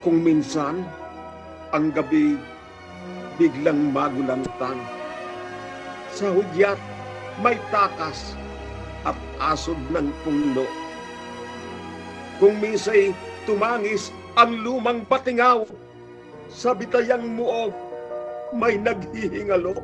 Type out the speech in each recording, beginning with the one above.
Kung minsan, ang gabi biglang magulantan. Sa hudyat may takas at asod ng punglo. Kung minsa'y tumangis ang lumang patingaw, sa bitayang muog may naghihingalo.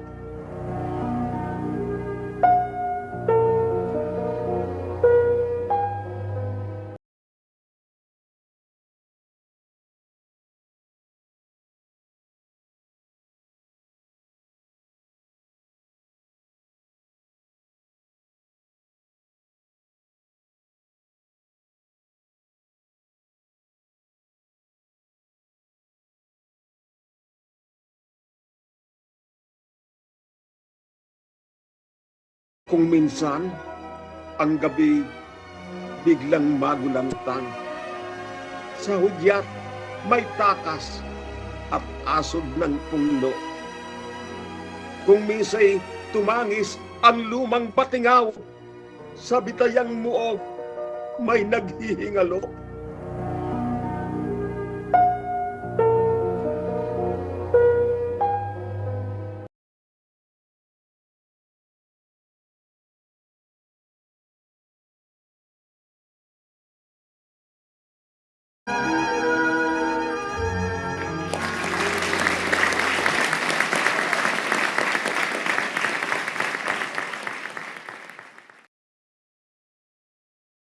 Kung minsan, ang gabi biglang magulantan. Sa hudyat may takas at asod ng punglo. Kung minsa'y tumangis ang lumang patingaw, sa bitayang muog may naghihingalo.